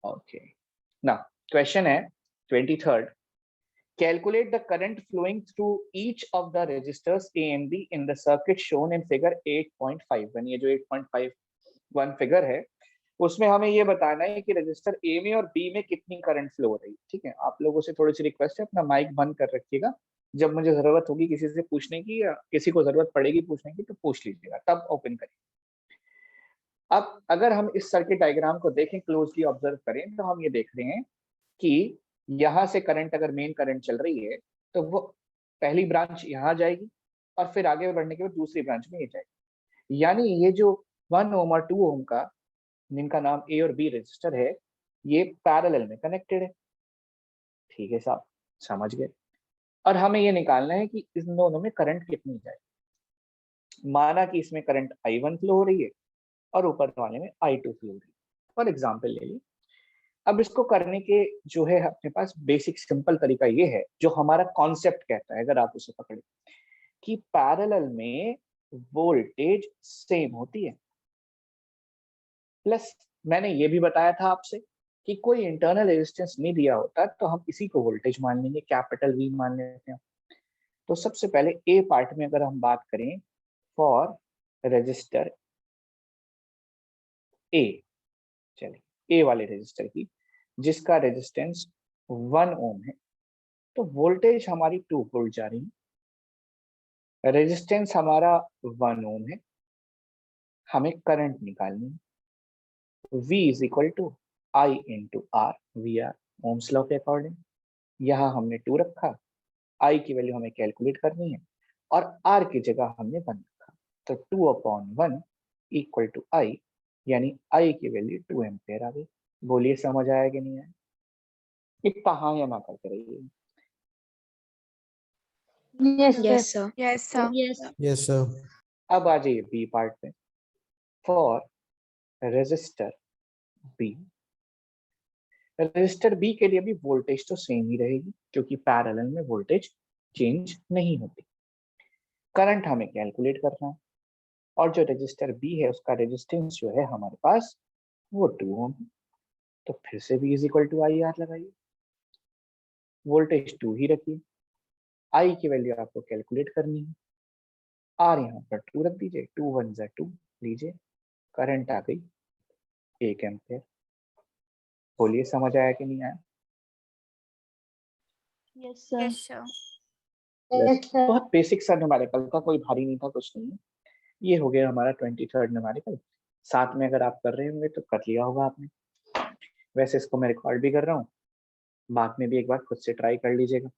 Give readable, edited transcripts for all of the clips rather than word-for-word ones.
Okay, now question है 23rd, calculate the current flowing through each of the registers A and B in the circuit shown in figure 8.51। ये जो 8.51 figure है उसमें हमें ये बताना है कि रजिस्टर ए में और बी में कितनी करंट फ्लो हो रही है। ठीक है, आप लोगों से थोड़ी सी रिक्वेस्ट है, अपना माइक बंद कर रखिएगा, जब मुझे जरूरत होगी किसी से पूछने की या किसी को जरूरत पड़ेगी पूछने की तो पूछ लीजिएगा, तब ओपन करिए। अब अगर हम इस सर्किट डायग्राम को देखें, क्लोजली ऑब्जर्व करें, तो हम ये देख रहे हैं कि यहाँ से करंट, अगर मेन करंट चल रही है तो वो पहली ब्रांच यहाँ जाएगी और फिर आगे बढ़ने के बाद दूसरी ब्रांच में ये जाएगी। यानी ये जो 1 ओम और 2 ओम का, जिनका नाम ए और बी रजिस्टर है, ये पैरेलल में कनेक्टेड है। ठीक है साहब, समझ गए। और हमें ये निकालना है कि इन दोनों में करंट कितनी जाए। माना कि इसमें करंट I1 फ्लो हो रही है और ऊपर वाले में I2 फ्लो हो रही है, फॉर एग्जाम्पल ले ली। अब इसको करने के जो है अपने पास बेसिक सिंपल तरीका ये है, जो हमारा कॉन्सेप्ट कहता है, अगर आप उसे पकड़े, कि पैरेलल में वोल्टेज सेम होती है। प्लस मैंने ये भी बताया था आपसे कि कोई इंटरनल रेजिस्टेंस नहीं दिया होता तो हम इसी को वोल्टेज मान लेंगे, कैपिटल वी मान लेते हैं। तो सबसे पहले ए पार्ट में अगर हम बात करें फॉर रजिस्टर ए, चलिए ए वाले रजिस्टर की, जिसका रेजिस्टेंस 1 ओम है, तो वोल्टेज हमारी 2 वोल्ट जा रही है, रेजिस्टेंस हमारा 1 ओम है, हमें करंट निकालनी है। V is equal to I into R, V R Ohm's law के अकॉर्डिंग। यहाँ हमने 2 रखा, I की वैल्यू हमें कैलकुलेट करनी है और R की जगह हमने 1 रखा, तो 2/1 इक्वल टू I, यानी I की वैल्यू 2 एम्पेयर आ गई। बोलिए समझ आया कि नहीं आया? इतना हाँ या ना करते रहिए। Yes, sir. Yes, sir. Yes, sir. अब आ जाइए बी पार्ट में, for resistor B. Resistor B के लिए भी वोल्टेज तो सेम ही रहेगी क्योंकि पैरेलल में वोल्टेज चेंज नहीं होती। करंट हमें कैलकुलेट करना है और जो रजिस्टर बी है उसका रेजिस्टेंस जो है हमारे पास वो 2 ओम है, तो फिर से V is equal to I R लगाइए, वोल्टेज 2 ही रखिए, I की वैल्यू आपको कैलकुलेट करनी है, R यहाँ पर 2 रख दीजिए, 2 1 जा 2 लीजिए, करंट आ गई 1 एम्पेयर। बोलिए समझ आया कि नहीं आया? Yes, sir. बहुत बेसिक सा न्यूमेरिकल का, कोई भारी नहीं था, कुछ नहीं है। ये हो गया हमारा 23rd न्यूमेरिकल। साथ में अगर आप कर रहे होंगे तो कर लिया होगा आपने। वैसे इसको मैं रिकॉर्ड भी कर रहा हूँ, बाद में भी एक बार खुद से ट्राई कर लीजिएगा,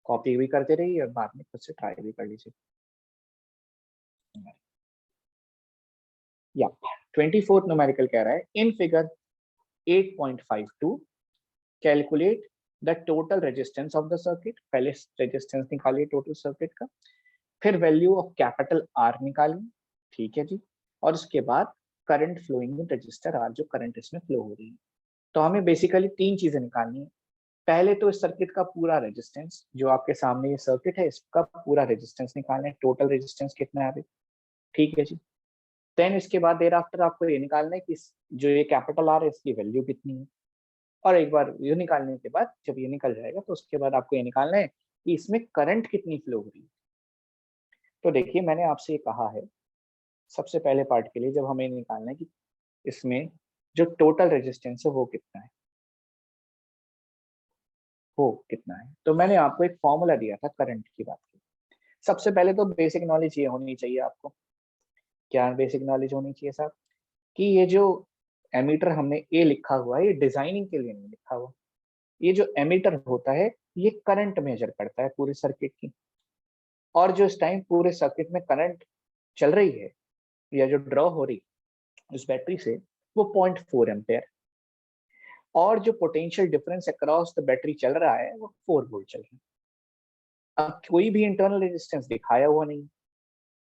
कॉपी भी करते रहिए और बाद में खुद से ट्राई भी कर लीजिए। या 24th न्यूमेरिकल कह रहा है, in figure 8.52 calculate the total resistance of the circuit. पहले रेजिस्टेंस निकालिए टोटल सर्किट का, फिर वैल्यू ऑफ कैपिटल आर निकालिए, ठीक है जी, और उसके बाद current flowing in resistor R, जो करंट इसमें फ्लो हो रही है। तो हमें बेसिकली 3 चीजें निकालनी है। पहले तो इस सर्किट का पूरा रेजिस्टेंस, जो आपके सामने ये सर्किट है इसका पूरा रेजिस्टेंस निकालना है, टोटल रेजिस्टेंस कितना है अभी, ठीक है जी। देन इसके बाद देर आफ्टर आपको ये निकालना है कि जो ये कैपिटल आर है इसकी वैल्यू कितनी है, और एक बार ये निकालने के बाद जब ये निकल जाएगा तो उसके बाद आपको ये निकालना है कि इसमें करंट कितनी फ्लो हो रही है। तो देखिए मैंने आपसे ये कहा है सबसे पहले पार्ट के लिए, जब हमें निकालना है कि इसमें जो टोटल रेजिस्टेंस है वो कितना है, तो मैंने आपको एक फॉर्मूला दिया था करंट की बात की। सबसे पहले तो बेसिक नॉलेज ये होनी चाहिए आपको। क्या बेसिक नॉलेज होनी चाहिए साहब? कि ये जो एमीटर हमने ए लिखा हुआ है ये डिजाइनिंग के लिए नहीं लिखा हुआ। ये जो एमीटर होता है ये करंट मेजर करता है पूरे सर्किट की, और जो इस टाइम पूरे सर्किट में करंट चल रही है या जो ड्रॉ हो रही उस बैटरी से वो 0.4 एम्पेयर, और जो potential difference across the battery चल रहा है वो 4 वोल्ट चल रहा है। अब कोई भी इंटरनल रेजिस्टेंस दिखाया हुआ नहीं,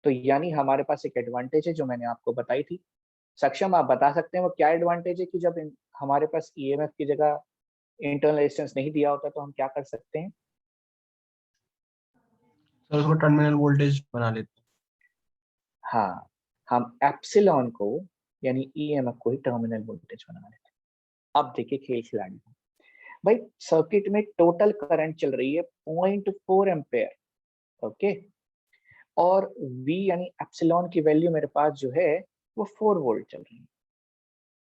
तो यानी हमारे पास एक एडवांटेज है जो मैंने आपको बताई थी। सक्षम आप बता सकते हैं वो क्या एडवांटेज है कि जब हमारे पास ईएमएफ की जगह इंटरनल रेजिस्टेंस नहीं दिया होता तो हम क्या कर सकते हैं? सर उसको टर्मिनल वोल्टेज बना लेते हैं। हाँ, हम एप्सिलॉन को यानी ईएमएफ को ही टर्मिनल वोल्टेज बना लेते हैं। अब देखिए खेल खिलाड़ी को, भाई सर्किट में टोटल करंट चल रही है 0.4 एम्पेयर, ओके, और V यानी एप्सिलॉन की वैल्यू मेरे पास जो है वो 4 वोल्ट चल रही है।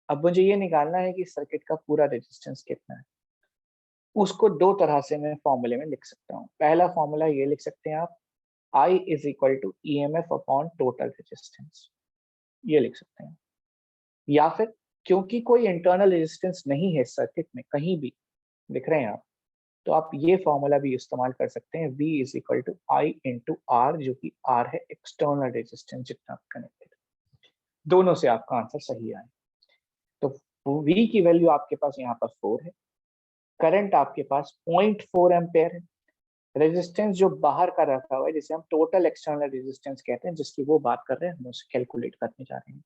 अब मुझे ये निकालना है कि सर्किट का पूरा रेजिस्टेंस कितना है। उसको दो तरह से मैं फॉर्मूले में लिख सकता हूँ। पहला फॉर्मूला ये लिख सकते हैं आप, I is equal to EMF upon total resistance, ये लिख सकते हैं। या फिर क्योंकि कोई इंटरनल रेजिस्टेंस नहीं है सर्किट में कहीं भी, दिख रहे हैं आप, तो आप ये फॉर्मूला भी इस्तेमाल कर सकते हैं, V is equal to I into R, जो कि R है एक्सटर्नल रेजिस्टेंस जितना कनेक्टेड। दोनों से आपका आंसर सही आए। तो V की वैल्यू आपके पास यहाँ पर 4 है, करंट आपके पास 0.4 एम्पेयर है, रेजिस्टेंस जो बाहर का रखा हुआ है जिसे हम टोटल एक्सटर्नल रेजिस्टेंस कहते हैं, जिसकी वो बात कर रहे हैं, हम उसे कैलकुलेट करने जा रहे हैं।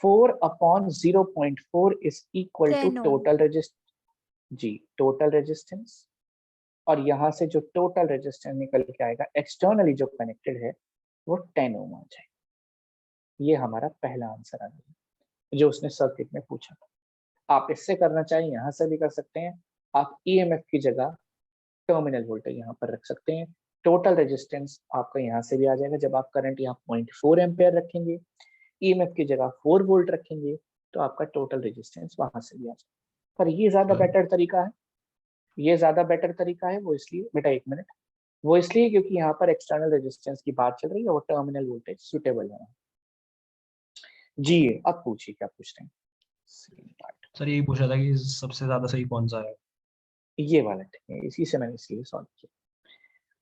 4 upon 0.4 is equal to 10 ohm. Total resistance, जी टोटल रेजिस्टेंस, और यहाँ से जो टोटल रेजिस्टेंस निकल के आएगा एक्सटर्नली जो कनेक्टेड है वो 10 ओम आ जाएगा। ये हमारा पहला आंसर आ गया जो उसने सर्किट में पूछा था। आप इससे करना चाहें यहाँ से भी कर सकते हैं। आप EMF की जगह टर्मिनल वोल्टेज यहाँ पर रख सकते हैं। टोटल रेजिस्टेंस आपका यहाँ से भी आ जाएगा। जब आप करंट यहाँ 0.4 एम्पेयर रखेंगे, EMF की जगह 4 वोल्ट रखेंगे, तो आपका टोटल रेजिस्टेंस वहां से भी आ जाएगा। पर ये ज्यादा बेटर तरीका है, ये ज्यादा बेटर तरीका है। वो इसलिए, बेटा एक मिनट, वो इसलिए क्योंकि यहाँ पर एक्सटर्नल रेजिस्टेंस की बात चल रही है, वो टर्मिनल वोल्टेज सुटेबल है। जी अब पूछिए क्या पूछते हैं। सर यही पूछा था कि सबसे ज्यादा सही कौन सा है। ये वाला ठीक है, इसी से मैंने इसलिए सॉल्व किया।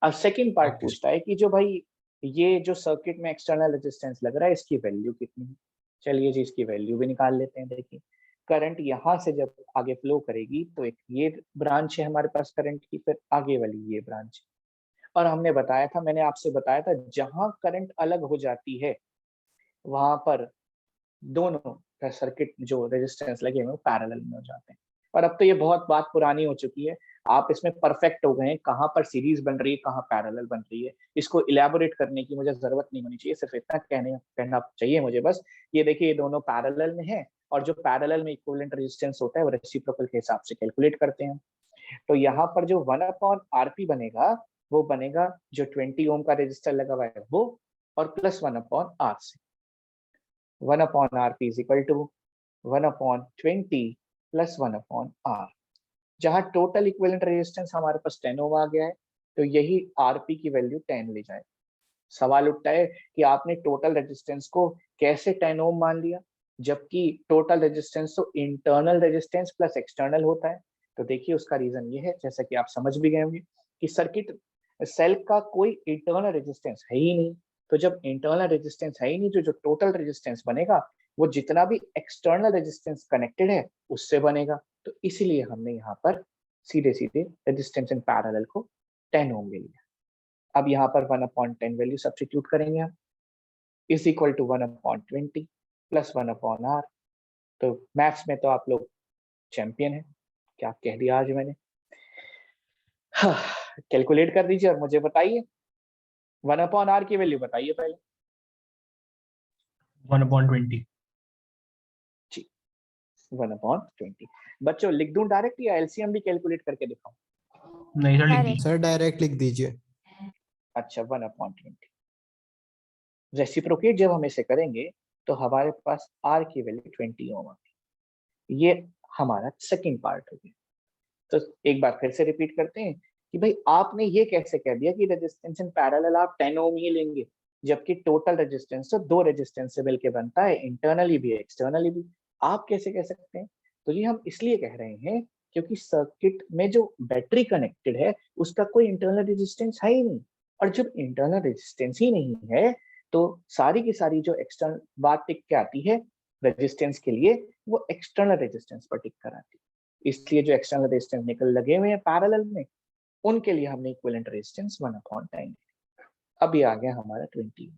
अब सेकंड पार्ट Okay. पूछता है कि जो भाई ये जो सर्किट में एक्सटर्नल रेजिस्टेंस लग रहा है इसकी वैल्यू कितनी है। चलिए जी इसकी वैल्यू भी निकाल लेते हैं। देखिए करंट यहाँ से जब आगे फ्लो करेगी तो एक ये ब्रांच है हमारे पास करंट की, फिर आगे वाली ये ब्रांच, और हमने बताया था, मैंने आपसे बताया था, जहां करंट अलग हो जाती है वहां पर दोनों सर्किट जो रेजिस्टेंस लगे हुए पैरेलल में हो जाते हैं। और अब तो ये बहुत बात पुरानी हो चुकी है, आप इसमें परफेक्ट हो गए हैं, कहाँ पर सीरीज बन रही है कहाँ पैरेलल बन रही है, इसको इलेबोरेट करने की मुझे जरूरत नहीं होनी चाहिए। सिर्फ इतना कहना चाहिए मुझे बस, ये देखिए ये दोनों पैरेलल में है, और जो पैरेलल में इक्विवेलेंट रेजिस्टेंस होता है वो रेसिप्रोकल के हिसाब से कैलकुलेट करते हैं। तो यहाँ पर जो 1/RP बनेगा वो बनेगा जो 20 ओम का रेजिस्टर लगा हुआ है वो, और प्लस 1/R से 1/RP is equal to 1/20 plus 1/R। जहां टोटल इक्विवेलेंट रेजिस्टेंस हमारे पास 10 ओम आ गया है, तो यही RP की वैल्यू 10 ले जाए। सवाल उठता है कि आपने टोटल रेजिस्टेंस को कैसे 10 ओम मान लिया, जबकि टोटल रेजिस्टेंस तो इंटरनल रेजिस्टेंस प्लस एक्सटर्नल होता है। तो देखिए उसका रीजन ये है, जैसा कि आप समझ भी गए होंगे, कि सर्किट सेल का कोई इंटरनल रेजिस्टेंस है ही नहीं। तो जब इंटरनल रेजिस्टेंस है ही नहीं, तो जो टोटल रेजिस्टेंस बनेगा वो जितना भी एक्सटर्नल रेजिस्टेंस कनेक्टेड है उससे बनेगा। तो इसीलिए हमने यहाँ पर सीधे सीधे रेजिस्टेंस इन पैरेलल को 10 ओम ले लिया। अब यहाँ पर 1/10 वैल्यू सब्स्टिट्यूट करेंगे हम, is equal to 1/20 plus 1/R। तो मैथ्स में तो आप लोग चैंपियन है, क्या कह दिया आज मैंने। कैलकुलेट कर दीजिए और मुझे बताइए 1/R की वैल्यू बताइए पहले। 1/20। जी 1/20। बच्चों लिख दूं डायरेक्ट या एलसीएम भी कैलकुलेट करके दिखाऊं? नहीं सर लिख Direct. दीजिए। सर डायरेक्ट लिख दीजिए। अच्छा 1/20 रेसिप्रोकेट जब हम इसे करेंगे तो हमारे पास R की वैल्यू 20 ओम आती। ये हमारा सेकंड पार्ट हो गया। तो एक बार फिर से रिपीट करते हैं कि भाई आपने ये कैसे कह दिया कि रेजिस्टेंस इन पैरेलल आप 10 ओम ही लेंगे, जबकि टोटल रेजिस्टेंस तो दो रेजिस्टेंस से मिलकर बनता है, इंटरनली भी एक्सटर्नली भी। आप कैसे कह सकते हैं? तो ये हम इसलिए कह रहे हैं क्योंकि सर्किट में जो बैटरी कनेक्टेड है उसका कोई इंटरनल रेजिस्टेंस है ही नहीं, और जब इंटरनल रेजिस्टेंस ही नहीं है तो सारी की सारी जो एक्सटर्नल बात टिक के आती है रेजिस्टेंस के लिए, वो एक्सटर्नल रेजिस्टेंस पर टिक कर आती है। इसलिए जो एक्सटर्नल रेजिस्टेंस निकल लगे हुए हैं पैरेलल में, उनके लिए हमने इक्विवेलेंट रेजिस्टेंस 1/10। अब ये आ गया हमारा 20।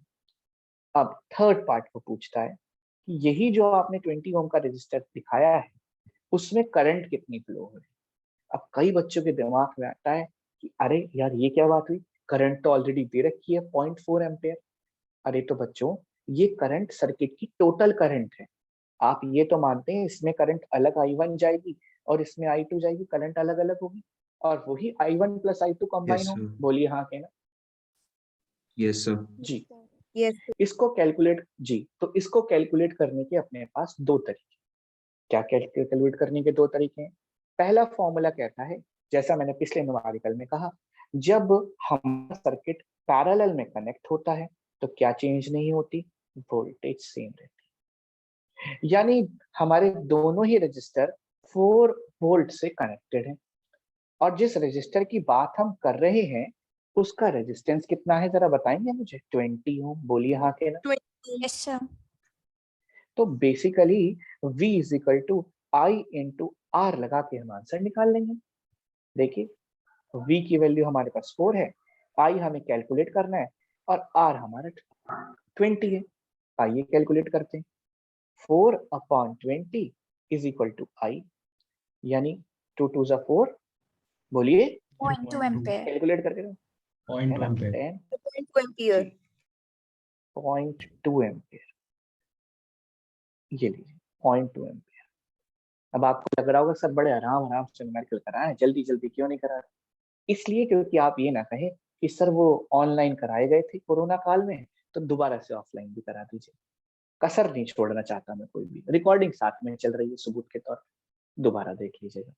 अब थर्ड पार्ट को पूछता है कि यही जो आपने 20 ओम का रेजिस्टर दिखाया है उसमें करंट कितनी फ्लो हो रही है। अब कई बच्चों के दिमाग में आता है कि अरे यार ये क्या बात हुई, करंट तो ऑलरेडी दे रखी है 0.4 एम्पेयर। अरे तो बच्चों ये करंट सर्किट की टोटल करंट है, आप ये तो मानते हैं इसमें करंट अलग I1 जाएगी और इसमें I2 जाएगी, करंट अलग अलग होगी और वही I1 plus I2 combine Yes, होगी। sir. बोलिए हाँ के ना। Yes, sir. जी, Yes. इसको कैलकुलेट जी, तो इसको कैलकुलेट करने के अपने पास दो तरीके। क्या कैलकुलेट करने के दो तरीके हैं? पहला फॉर्मूला कहता है, जैसा मैंने पिछले न्यूमेरिकल में कहा, जब हमारा सर्किट पैरेलल में कनेक्ट होता है तो क्या चेंज नहीं होती, वोल्टेज सेम रहती है। यानी हमारे दोनों ही रजिस्टर 4 वोल्ट से कनेक्टेड हैं और जिस रजिस्टर की बात हम कर रहे हैं उसका रेजिस्टेंस कितना है, जरा बताएंगे मुझे? 20 ओम। बोलिए हाँ के ना। Yes, sir. तो basically V is equal to I into R लगा के हम आंसर निकाल लेंगे। देखिए V की वैल्यू हमारे पास 4 है, I हमें कैलकुलेट करना है और R हमारा 20 है। आइए कैलकुलेट करते हैं। 4/20 इज इक्वल टू I, यानी 2 2 जा 4। बोलिए 0.2 ampere. कैलकुलेट करके दो, है 0.2 ना? Ampere 10 0.2 ampere. 0.2 एम्पियर। ये लीजिए 0.2 एम्पियर। अब आपको लग रहा होगा सर बड़े आराम आराम से न्यूमेरिकल कराएं, जल्दी जल्दी क्यों नहीं करा रहे? इसलिए क्योंकि आप ये ना कहें कि सर वो ऑनलाइन कराए गए थे कोरोना काल में, तो दोबारा से ऑफलाइन भी करा दीजिए। कसर नहीं छोड़ना चाहता मैं कोई भी। रिकॉर्डिंग साथ में चल रही है सबूत के तौर पर, दोबारा देख लीजिएगा।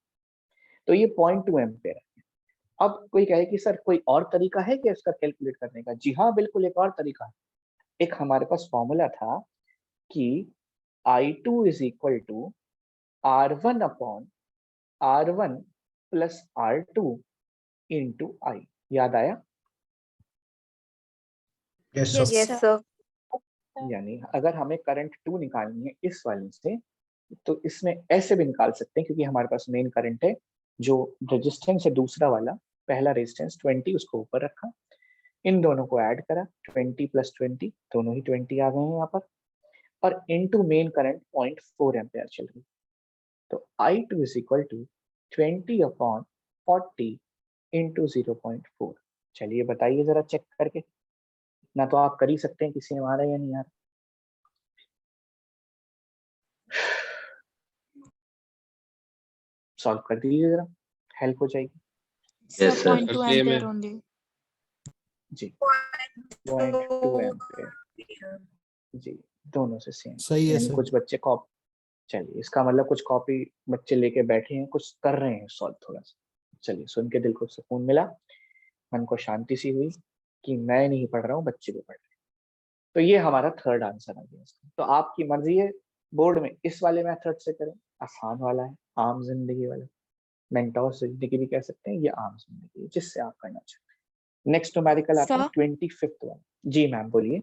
तो ये 0.2 एम्पियर है। अब कोई कहे कि सर कोई और तरीका है क्या इसका कैलकुलेट करने का? जी हाँ, बिल्कुल एक और तरीका है। एक हमारे पास फॉर्मूला था कि I2 is equal to R1 upon R1 plus R2 into I। याद आया? Yes Yes, sir sir. यानी अगर हमें करंट 2 निकालनी है इस वाले से, तो इसमें ऐसे भी निकाल सकते हैं क्योंकि हमारे पास मेन करंट है। जो रेजिस्टेंस है दूसरा वाला, पहला रेजिस्टेंस 20 उसको ऊपर रखा, इन दोनों को ऐड करा, 20 प्लस 20 दोनों ही 20 आ गए हैं यहाँ पर, और इनटू मेन करंट 0.4 एम्पेयर चल रही। तो I2 is equal to 20 upon 40 into 0.4। चलिए बताइए जरा चेक करके, ना तो आप कर ही सकते हैं, किसी ने मारा या नहीं यार? सॉल्व कर दीजिए जरा, हेल्प हो जाएगी। Sir, Yes, sir. 0.2 Same ampere है। only. जी 0.2 एम्पेयर जी, दोनों से सेम। सही है यानी सर। कुछ बच्चे कॉपी, चलिए इसका मतलब कुछ कॉपी बच्चे लेके बैठे हैं, कुछ कर रहे हैं सॉल्व थोड़ा सा। चलिए सुन के दिल को सुकून मिला, मन को शांति सी हुई कि मैं नहीं पढ़ रहा हूँ, बच्चे भी पढ़ रहे हैं। तो ये हमारा थर्ड आंसर आ गया इसका। तो आपकी मर्जी है, बोर्ड में इस वाले मेथड से करें, आसान वाला है, आम जिंदगी वाला, मेंटोर जिंदगी भी कह सकते हैं, ये आम जिंदगी है जिससे आप करना चाहते हैं। नेक्स्ट न्यूमेरिकल आता है Sir? 25th वाला। जी मैम बोलिए।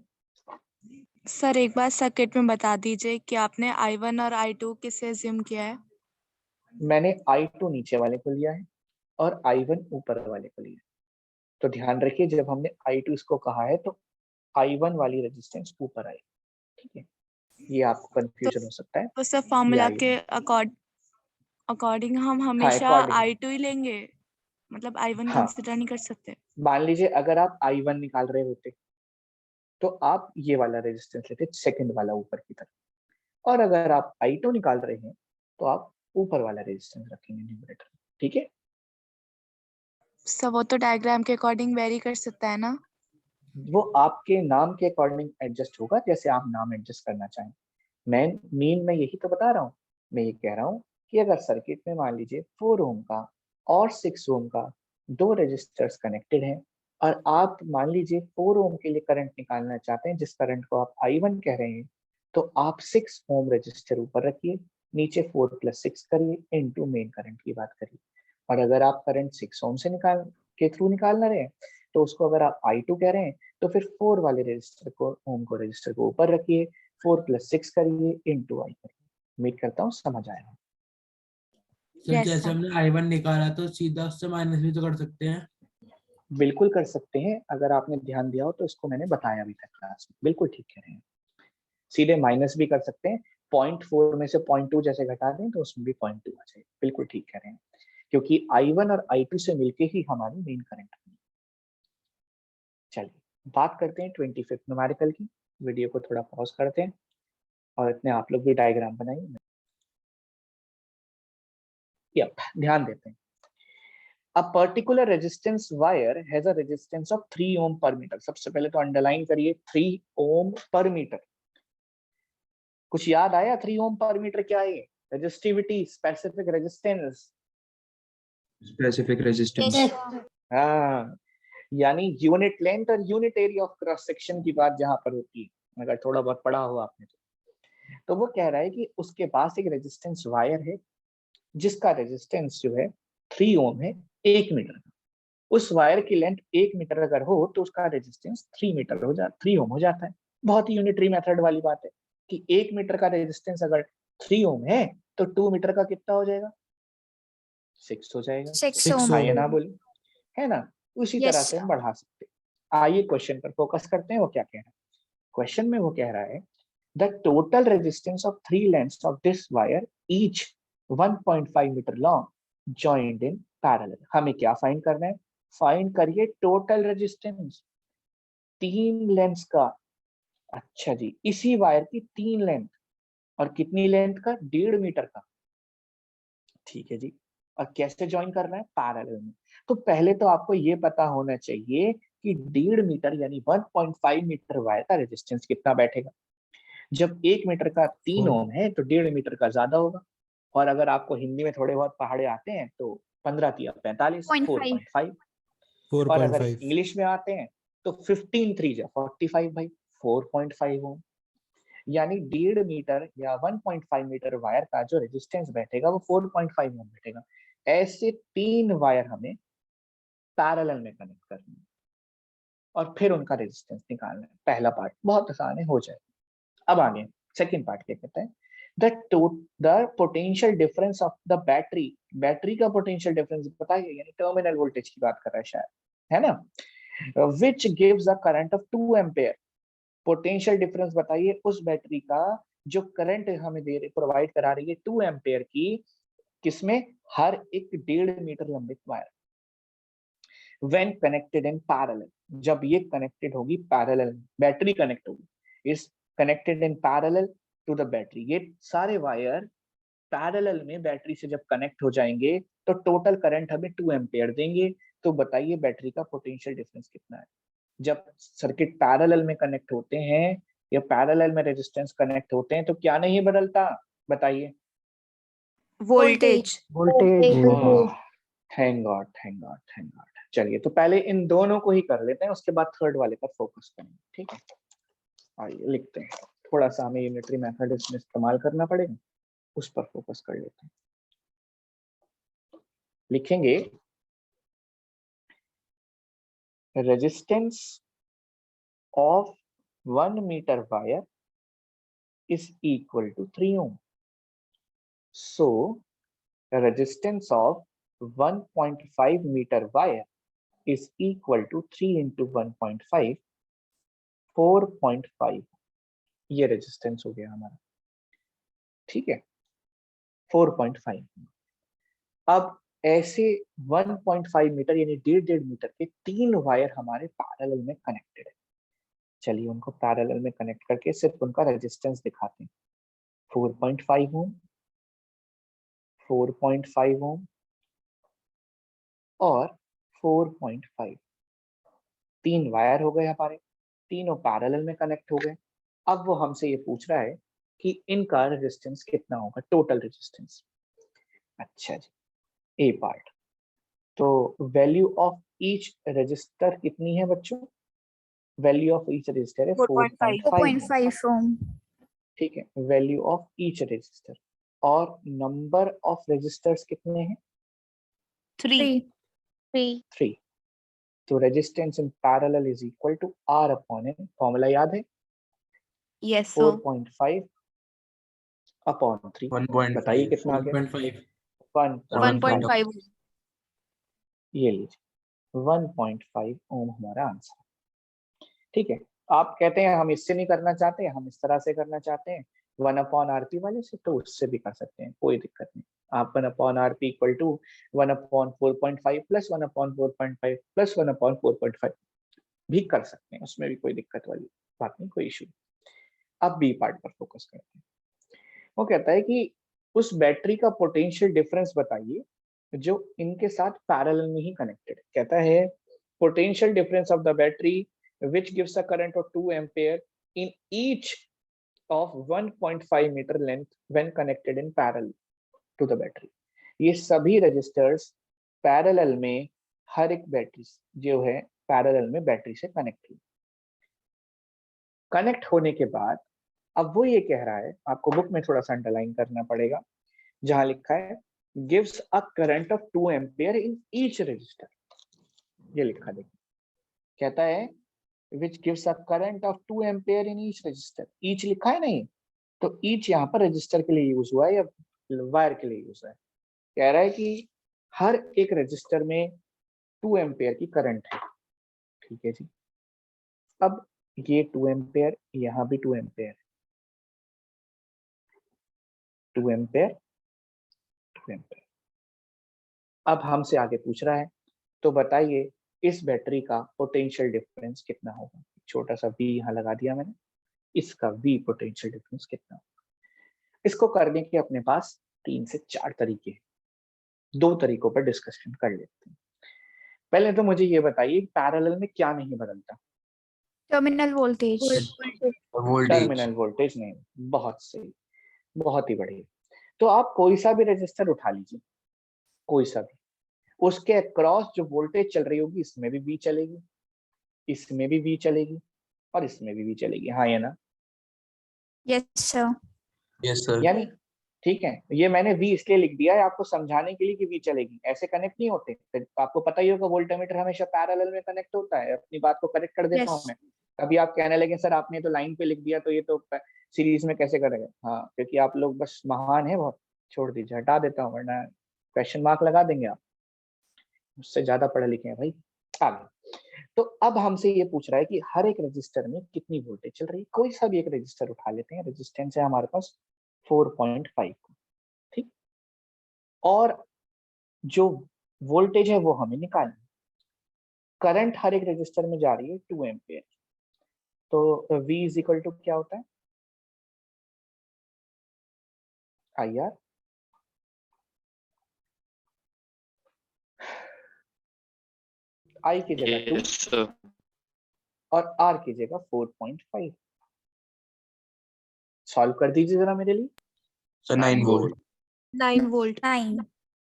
सर एक बार सर्किट में बता दीजिए कि आपने I1 और I2 किसे assume किया है? मैंने I2 नीचे वाले को लिया है और I1 ऊपर वाले को लिया है। तो ध्यान रखिए जब हमने I2 इसको कहा है तो I1 वाली रेजिस्टेंस ऊपर आई, ठीक है? ये आपको कंफ्यूजन हो सकता है। तो सर फॉर्मूला ये के अकॉर्डिंग हम हाँ हमेशा अकॉर्डिंग, I2 ही लेंगे, मतलब I1 हाँ कंसिडर नहीं कर सकते। मान लीजिए अगर आप I1 निकाल रहे होते तो आप ये वाला रेजिस्टेंस लेते, सेकंड वाला ऊपर की तरफ, और अगर आप I2 निकाल रहे हैं तो आप ऊपर वाला रेजिस्टेंस रखेंगे न्यूमरेटर, ठीक है? सर वो तो डायग्राम के अकॉर्डिंग वेरी कर सकता है ना? वो आपके नाम के अकॉर्डिंग एडजस्ट होगा, जैसे आप नाम एडजस्ट करना चाहें। मैं यही तो बता रहा हूँ। मैं ये कह रहा हूँ कि अगर सर्किट में मान लीजिए 4 ओम का और 6 ओम का दो रेजिस्टर्स कनेक्टेड हैं और आप मान लीजिए 4 ओम के लिए करंट निकालना चाहते हैं, जिस करंट को आप I1 कह रहे हैं, तो आप 6 ओम रेजिस्टर ऊपर रखिए, नीचे 4 + 6 करिए, इनटू मेन करंट की बात करिए। और अगर आप करंट 6 ओम से के थ्रू निकालना रहे, तो उसको अगर आप I2 कह रहे हैं तो फिर 4 वाले रेजिस्टर को, ओम को रेजिस्टर को ऊपर रखिए, 4 + 6 करिए, इनटू I करिए। उम्मीद करता हूँ समझ आया। सर Yes, जैसे sir. हमने I1 निकाला तो सीधा उससे माइनस भी तो कर सकते हैं। बिल्कुल कर सकते हैं, अगर आपने ध्यान दिया हो तो इसको मैंने बताया भी था क्लास में। बिल्कुल ठीक कह रहे हैं, सीधे माइनस भी कर सकते हैं। 0.4 में से 0.2 जैसे घटा दें तो उसमें भी 0.2 आ जाए। बिल्कुल ठीक कह रहे हैं, क्योंकि I1 और I2 से मिलके ही हमारी मेन करंट बनी। चलिए बात करते हैं 25th न्यूमेरिकल की। वीडियो को थोड़ा पॉज करते हैं। और इतने आप लोग भी डायग्राम बनाइए। यप, ध्यान देते हैं। A particular resistance wire has a resistance of 3 ohm per meter. सबसे पहले तो अंडरलाइन करिए 3 ohm per meter। कुछ याद आया 3 ohm per meter क्या है? Resistivity, specific resistance. Specific resistance. हाँ, यानी यूनिट लेंथ और unit area of cross section की बात जहां पर होती है, अगर थोड़ा बहुत पढ़ा हो आपने तो वो कह रहा है कि उसके पास एक रेजिस्टेंस वायर है जिसका रेजिस्टेंस जो है 3 ओम है 1 मीटर। उस वायर की लेंथ 1 मीटर अगर हो तो उसका रेजिस्टेंस 3 ओम हो जाता है। बहुत ही यूनिटरी मेथड वाली बात है कि 1 मीटर का रेजिस्टेंस अगर 3 ओम है तो 2 मीटर का कितना हो जाएगा? 6 हो जाएगा। 6 हाँ ये ohm. ना बोले, है ना? उसी तरह Yes. से हम बढ़ा सकते हैं। आइए क्वेश्चन पर फोकस करते हैं, वो क्या कह रहा है। क्वेश्चन में वो कह रहा है the total resistance of 3 lengths of this wire each 1.5 metre long joined in parallel. हमें क्या फाइंड करना है? फाइंड करिए टोटल रेजिस्टेंस 3 लेंथ्स का। अच्छा जी, इसी वायर की 3 लेंथ, और कितनी लेंथ का? 1.5 मीटर का। ठीक है जी, और कैसे ज्वाइन करना है? पैरेलल में। तो पहले तो आपको ये पता होना चाहिए कि 1.5 मीटर यानी 1.5 मीटर वायर का रेजिस्टेंस कितना बैठेगा। जब 1 मीटर का 3 ओम है तो 1.5 मीटर का ज्यादा होगा। और अगर आपको हिंदी में थोड़े बहुत पहाड़े आते हैं तो 15 3 45, 4.5। और अगर 4.5 इंग्लिश में आते हैं तो 15 3 45 भाई, 4.5 ओम। यानी 1.5 मीटर या 1.5 मीटर वायर का जो रेजिस्टेंस बैठेगा वो 4.5 ओम बैठेगा। ऐसे 3 वायर हमें पैरेलल में कनेक्ट करनी है और फिर उनका रेजिस्टेंस निकालना है। पहला पार्ट बहुत आसान है, हो जाएगा। अब आगे सेकंड पार्ट क्या कहता है? The potential difference of the battery. Battery का पोटेंशियल डिफरेंस बताइए, यानी टर्मिनल वोल्टेज की बात कर रहा है शायद, है ना? Which gives a current of 2 ampere. Potential difference बताइए उस बैटरी का जो करंट हमें दे रही, प्रोवाइड करा रही है 2 एम्पेयर की, किसमें? हर एक 1.5 मीटर लंबे wire. When connected in parallel, जब ये कनेक्टेड होगी पैरेलल, बैटरी कनेक्ट होगी, is connected in parallel to the battery. ये सारे वायर पैरेलल में बैटरी से जब कनेक्ट हो जाएंगे तो टोटल करंट हमें 2 एम्पेयर देंगे। तो बताइए बैटरी का पोटेंशियल डिफरेंस कितना है? जब सर्किट पैरेलल में कनेक्ट होते हैं या पैरेलल में रेजिस्टेंस कनेक्ट होते हैं तो क्या नहीं बदलता? बताइए। Voltage. Thank God, thank God, thank God. चलिए तो पहले इन दोनों को ही कर लेते हैं, उसके बाद थर्ड वाले पर फोकस करेंगे, ठीक है? आइए लिखते हैं। थोड़ा सा हमें यूनिटरी मेथड इसमें इस्तेमाल करना पड़ेगा, उस पर फोकस कर लेते हैं। लिखेंगे resistance of 1 metre wire is equal to 3 ohm. So, the resistance of 1.5 meter wire is equal to 3 into 1.5, 4.5। ये रेजिस्टेंस हो गया हमारा, ठीक है? 4.5। अब ऐसे 1.5 मीटर यानी 1.5 मीटर के 3 वायर हमारे पैरेलल में कनेक्टेड है। चलिए उनको पैरेलल में कनेक्ट करके सिर्फ उनका रेजिस्टेंस दिखाते हैं। 4.5 ओम, 4.5 ओम और 4.5। 3 वायर हो गए हमारे, तीनों पैरेलल में कनेक्ट हो गए। अब वो हमसे ये पूछ रहा है कि इनका रेजिस्टेंस कितना होगा, टोटल रेजिस्टेंस। अच्छा जी, ए पार्ट। तो वैल्यू ऑफ ईच रजिस्टर कितनी है बच्चों? वैल्यू ऑफ ईच रजिस्टर है 4.5। 4.5 ohm. ठीक है, वैल्यू ऑफ ईच रजिस्टर। और नंबर ऑफ रजिस्टर्स कितने हैं? 3। 3। तो resistance in parallel is equal to R upon N। Formula याद है? Yes sir. 4.5 अपॉन 3। 1.5 बताइए कितना आ गया? 1.5 1.5। ये लीजिए 1.5 ओम हमारा आंसर। ठीक है, आप कहते हैं हम इससे नहीं करना चाहते, हम इस तरह से करना चाहते हैं 1 अपॉन आरपी वाले से, तो उससे भी कर सकते हैं, कोई दिक्कत नहीं। आप 1 upon RP equal to 1 upon 4.5 plus 1 upon 4.5 plus 1 upon 4.5 भी कर सकते हैं, उसमें भी कोई दिक्कत वाली बात नहीं, कोई इशू। अब बी पार्ट पर फोकस करते हैं। वो कहता है कि उस बैटरी का पोटेंशियल डिफरेंस बताइए जो इनके साथ पैरेलल में ही कनेक्टेड है। कहता है potential difference of the battery which gives a current of 2 ampere in each of 1.5 meter length when connected in parallel to the battery। ये सभी रजिस्टर्स पैरेलल में हर एक बैटरी जो है पैरेलल में बैटरी से कनेक्ट हुई। कनेक्ट होने के बाद अब वो ये कह रहा है, आपको बुक में थोड़ा सा अंडरलाइन करना पड़ेगा, जहां लिखा है gives a current of 2 ampere in each resistor. ये लिखा देखिए, कहता है which gives a current of 2 ampere in each register। each लिखा है नहीं, तो each यहाँ पर रजिस्टर के लिए यूज हुआ है या वायर के लिए यूज है। कह रहा है कि हर एक रजिस्टर में 2 एम्पियर की करंट है। ठीक है जी, अब ये 2 एम्पियर, यहाँ भी 2 एम्पियर, 2 एम्पियर, 2 एम्पियर। अब हमसे आगे पूछ रहा है, तो बताइए इस बैटरी का पोटेंशियल डिफरेंस कितना होगा। छोटा सा V यहाँ लगा दिया मैंने, इसका V पोटेंशियल डिफरेंस कितना होगा। इसको करने के अपने पास 3 से 4 तरीके हैं, 2 तरीकों पर डिस्कशन कर लेते हैं। पहले तो मुझे ये बताइए पैरेलल में क्या नहीं बदलता। Terminal voltage. टर्मिनल वोल्टेज नहीं। बहुत सही, बहुत ही बढ़िया। तो आप कोई सा भी रजिस्टर उठा लीजिए, कोई सा भी, उसके अक्रॉस जो वोल्टेज चल रही होगी इसमें भी V चलेगी, इसमें भी V चलेगी और इसमें भी V चलेगी। हाँ या ना? Yes sir. Yes sir. यानी ठीक है, ये मैंने V इसलिए लिख दिया है आपको समझाने के लिए कि V चलेगी, ऐसे कनेक्ट नहीं होते। फिर आपको पता ही होगा वोल्टमीटर हमेशा पैरेलल में कनेक्ट होता है। अपनी बात को करेक्ट कर देता हूँ मैं। अभी आप कहने लगे सर आपने तो लाइन पे लिख दिया, तो ये तो सीरीज में कैसे करेगा। हाँ, क्योंकि आप लोग बस महान है बहुत, छोड़ दीजिए, हटा देता हूँ, वरना क्वेश्चन मार्क लगा देंगे आप। मुझसे ज्यादा पढ़े लिखे हैं भाई। आगे तो अब हमसे ये पूछ रहा है कि हर एक रजिस्टर में कितनी वोल्टेज चल रही है। कोई सा भी एक रजिस्टर उठा लेते हैं, रेजिस्टेंस है हमारे पास 4.5, ठीक, और जो वोल्टेज है वो हमें निकालनी। करंट हर एक रजिस्टर में जा रही है 2 एम्पियर, तो V इज इक्वल टू क्या होता है, IR। I की जगह 2 और R की जगह 4.5। सॉल्व कर दीजिए जरा मेरे लिए। Sir 9 volt. 9 वोल्ट।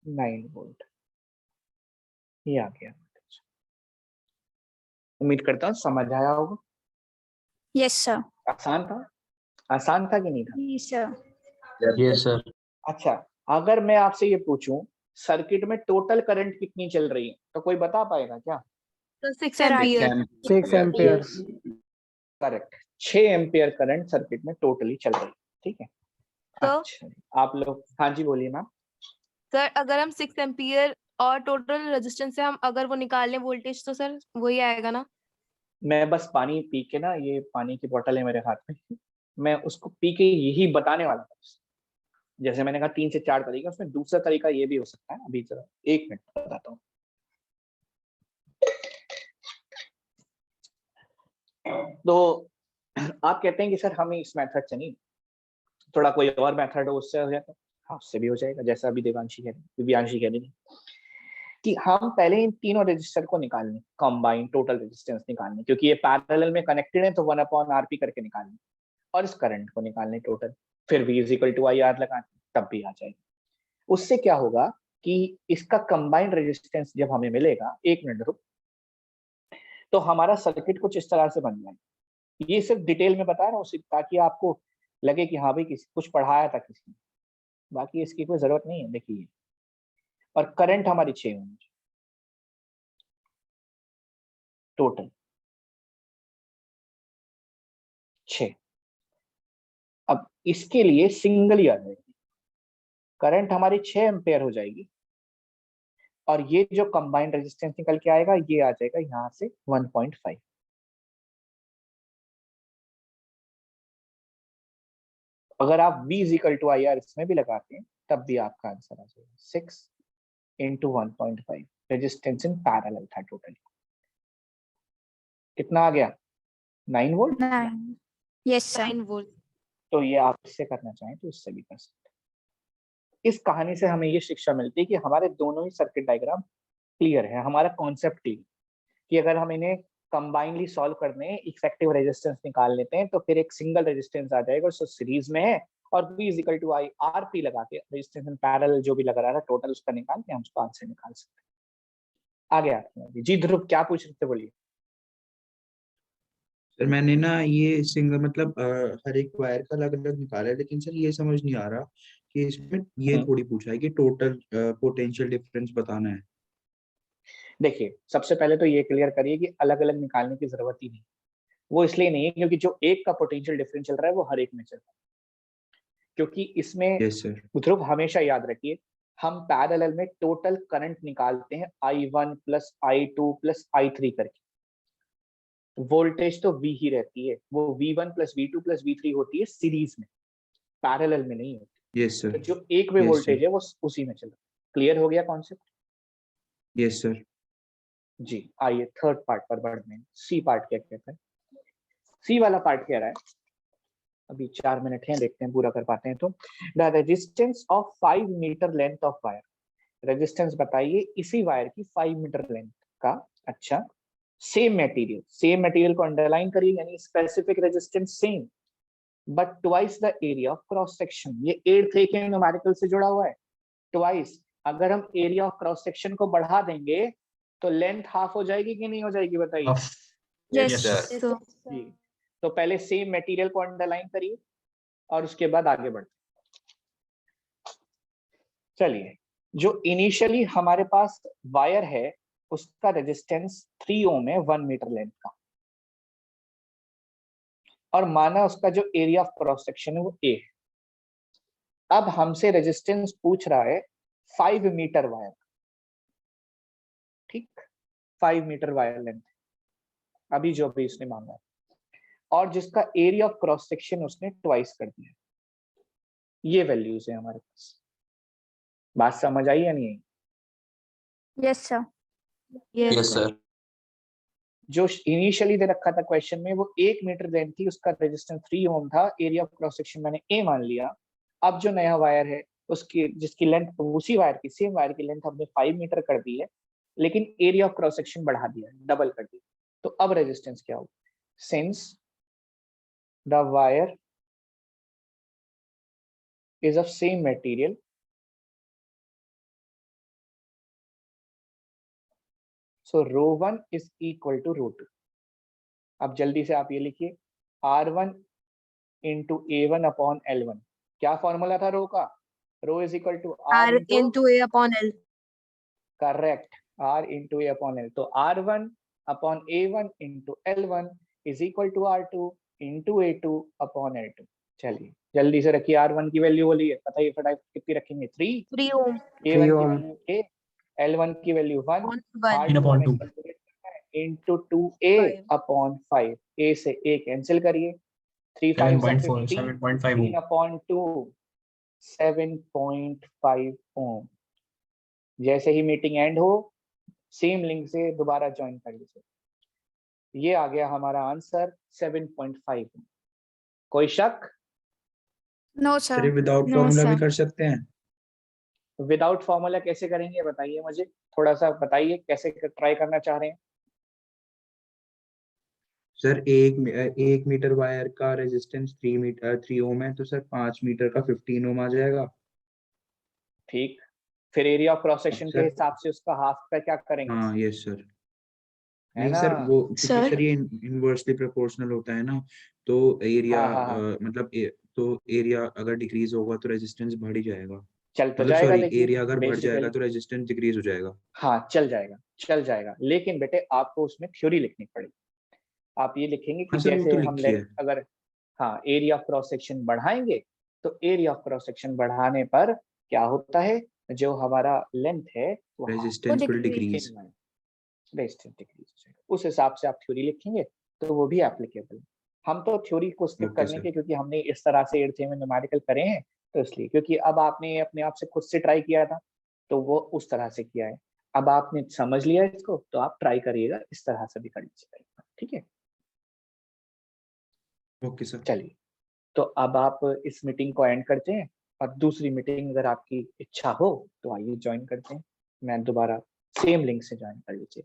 9 वोल्ट, ये आ गया। उम्मीद करता हूँ समझ आया होगा। Yes sir. आसान था, आसान था कि नहीं था? जी सर। Yes sir. अच्छा, अगर मैं आपसे ये पूछूं सर्किट में टोटल करंट कितनी चल रही है, तो कोई बता पाएगा क्या? 6 sir ampere. 6 ampere. Correct, 6 ampere current circuit में टोटली चल रही है। ठीक है, तो अच्छा आप लोग, हाँ जी बोलिए मैम। सर अगर हम 6 एम्पियर और टोटल रेजिस्टेंस से हम अगर वो निकाल लें वोल्टेज, तो सर वही आएगा ना? मैं बस पानी पी के ना, ये पानी की बोतल है मेरे हाथ में, मैं उसको पी के यही बताने वाला था। जैसे मैंने कहा 3 से 4 तरीका, उसमें दूसरा तरीका ये भी हो सकता है। अभी जरा 1 मिनट बताता हूँ। तो आप कहते हैं कि सर हमें इस मेथड से नहीं, थोड़ा कोई और मेथड हो उससे हो जाता। हाँ, उससे भी हो जाएगा, जैसा अभी दिव्यांशी कह रही थी कि हम पहले इन तीनों रजिस्टर को निकालने, कंबाइन टोटल रेजिस्टेंस निकालने, क्योंकि ये पैरेलल में कनेक्टेड है तो 1/RP करके निकालने, और इस करंट को निकालने टोटल, फिर V is equal to IR लगाने, तब भी आ जाएगा। उससे क्या होगा कि इसका कंबाइंड रेजिस्टेंस जब हमें मिलेगा, 1 मिनट रुक, तो हमारा सर्किट कुछ इस तरह से बन जाएगा। ये सिर्फ डिटेल में बता रहा हूँ ताकि आपको लगे कि हाँ भाई किसी कुछ पढ़ाया था किसी ने, बाकी इसकी कोई जरूरत नहीं है। देखिए, और करंट हमारी 6 होनी चाहिए टोटल, 6। अब इसके लिए सिंगल ही आ जाएगी, करंट हमारी 6 एम्पेयर हो जाएगी, और ये जो कंबाइंड रेजिस्टेंस निकल के आएगा ये आ जाएगा यहां से 1.5। अगर आप V is equal to IR इसमें भी लगाते हैं तब भी आपका आंसर आ जाएगा 6 इंटू 1.5। रेजिस्टेंस इन पैरेलल था टोटल। कितना आ गया? 9 वोल्ट। 9। Yes sir. 9 वोल्ट। तो ये आप इससे करना चाहें तो इससे भी कर सकते हैं। इस कहानी से हमें ये शिक्षा मिलती है कि हमारे दोनों ही सर्किट डायग्राम क्लियर है, हमारा कॉन्सेप्ट क्लियर, कि अगर हम इन्हें कंबाइनली सॉल्व करने इफेक्टिव रेजिस्टेंस निकाल लेते हैं तो फिर एक सिंगल रेजिस्टेंस आ जाएगा, जो सीरीज में है, और V is equal to I R P लगा के रेजिस्टेंस इन पैरेलल जो भी लगा रहा था टोटल उसका निकाल के हम उसको आंसर निकाल सकते हैं। आगे आते हैं जी। ध्रुव क्या पूछ रहे थे, बोलिए। सर मैंने ना ये सिंगल मतलब हर एक वायर का अलग अलग निकाला है, लेकिन सर ये समझ नहीं आ रहा कि इसमें ये थोड़ी पूछा है कि टोटल पोटेंशियल डिफरेंस बताना है। देखिए, सबसे पहले तो ये क्लियर करिए कि अलग अलग निकालने की जरूरत ही नहीं, वो इसलिए नहीं है क्योंकि जो एक का पोटेंशियल डिफरेंस चल रहा है वो हर एक में चल रहा है। क्योंकि इसमें यस सर। ध्रुव हमेशा याद रखिए, हम पैरेलल में टोटल करंट निकालते हैं I1 plus I2 plus I3 करके, वोल्टेज तो V ही रहती है, वो V1 plus V2 plus V3 होती है सीरीज में, पैरेलल में नहीं होती। यस तो सर। जो एक वे Yes, वोल्टेज sir. है वो उसी में चल रहा है। क्लियर हो गया कॉन्सेप्ट? Yes sir. जी, आइए थर्ड पार्ट पर बढ़ते हैं। सी पार्ट क्या कहता है? सी वाला पार्ट कह रहा है, अभी 4 मिनट हैं, देखते हैं पूरा कर पाते हैं तो। The resistance of 5 metre length of wire, resistance बताइए इसी वायर की 5 मीटर लेंथ का। अच्छा, सेम मटेरियल को अंडरलाइन करिए, यानी specific resistance same but twice the area of cross section. ये 8th के न्यूमेरिकल से जुड़ा हुआ है। ट्वाइस, अगर हम एरिया ऑफ क्रॉस सेक्शन को बढ़ा देंगे तो लेंथ हाफ हो जाएगी कि नहीं हो जाएगी, बताइए। Of Yes, Yes, sir. जी, तो पहले सेम मटेरियल को अंडरलाइन करिए और उसके बाद आगे बढ़ते। चलिए, जो इनिशियली हमारे पास वायर है उसका रेजिस्टेंस 3 ओम है 1 मीटर लेंथ का, और माना उसका जो एरिया ऑफ क्रॉस सेक्शन है वो A है। अब हमसे रेजिस्टेंस पूछ रहा है 5 मीटर वायर, ठीक, 5 मीटर वायर लेंथ अभी जो भी इसने मांगा है, और जिसका एरिया ऑफ क्रॉस सेक्शन उसने ट्वाइस कर दिया। ये वैल्यूज है हमारे पास। बात समझ आई या नहीं आई? Yes, sir. Yes. Yes sir. जो इनिशियली दे रखा था क्वेश्चन में वो 1 मीटर लेंथ थी, उसका रेजिस्टेंस 3 ओम था, एरिया ऑफ क्रॉस सेक्शन मैंने A मान लिया। अब जो नया वायर है उसकी जिसकी लेंथ उसी वायर की सेम वायर की लेंथ हमने 5 मीटर कर दी है, लेकिन एरिया ऑफ क्रॉस सेक्शन बढ़ा दिया, डबल कर दिया। तो अब रेजिस्टेंस क्या होगा? Since the wire is of same material, so rho 1 is equal to rho 2। अब जल्दी से आप ये लिखिए, R1 into A1 upon L1। क्या फॉर्मूला था रो का? Rho is equal to R R into, into A upon L. Correct, R into A upon L। तो R1 upon A1 into L1 is equal to R2 into A2 upon L2। चलिए जल्दी से रखिए, R1 की value बोलिए, बताइए फटाफट कितनी रखेंगे? 3, 3 ohm A1 की वैल्यू A, L1 की value 1, on 1. 3 upon 2. into 2A 5. upon 5। A से A कैंसिल करिए, 3 5 7.4 50, 7.5 3 ohm. upon 2 7.5 ओम। जैसे ही मीटिंग एंड हो सेम लिंक से दोबारा ज्वाइन कर लीजिए। ये आ गया हमारा आंसर 7.5 ओम। कोई शक? No, sir sir. Without No, formula भी sir. कर सकते हैं? विदाउट फॉर्मूला कैसे करेंगे बताइए मुझे, थोड़ा सा बताइए कैसे ट्राई करना चाह रहे हैं। सर एक मीटर वायर का रेजिस्टेंस 3 ओम है, तो सर 5 मीटर का 15 ओम आ जाएगा। ठीक, फिर एरिया ऑफ क्रॉस सेक्शन के सर हिसाब से उसका हाफ का क्या करेंगे? हाँ यस सर। है नहीं ना? सर, वो क्योंकि Sir. सर ये इनवर्सली प्रोपोर्शनल होता है ना, तो एरिया हाँ हाँ हाँ, मतलब तो एरिया अगर डिक्रीज होगा तो रेजिस्टेंस बढ़ ही जाएगा। चल तो मतलब जाएगा। सॉरी, देखिए एरिया अगर बढ़ जाएगा बेसिकली, तो रेजिस्टेंस डिक्रीज हो जाएगा। हाँ चल जाएगा, लेकिन बेटे आपको उसमें थ्योरी लिखनी पड़ेगी। आप ये लिखेंगे कि हाँ सर, वो जैसे तो हम लिखी लेंथ है। अगर, हाँ, एरिया ऑफ क्रॉस सेक्शन बढ़ाएंगे तो एरिया ऑफ क्रॉस सेक्शन बढ़ाने पर क्या होता है, जो हमारा लेंथ है वो resistance will decrease. Resistance decrease हो जाएगा। उस हिसाब से आप थ्योरी लिखेंगे तो वो भी एप्लीकेबल है। हम तो थ्योरी को स्किप ओके करने सर। के, क्योंकि हमने इस तरह से 8th में न्यूमेरिकल करे हैं तो इसलिए, क्योंकि अब आपने अपने आप से खुद से ट्राई किया था तो वो उस तरह से किया है। अब आपने समझ लिया इसको तो आप ट्राई करिएगा, इस तरह से भी कर लीजिएगा, ठीक है? Okay sir. चलिए तो अब आप इस मीटिंग को एंड करते हैं और दूसरी मीटिंग अगर आपकी इच्छा हो तो आइए ज्वाइन करते हैं। मैं दोबारा सेम लिंक से ज्वाइन कर लीजिए।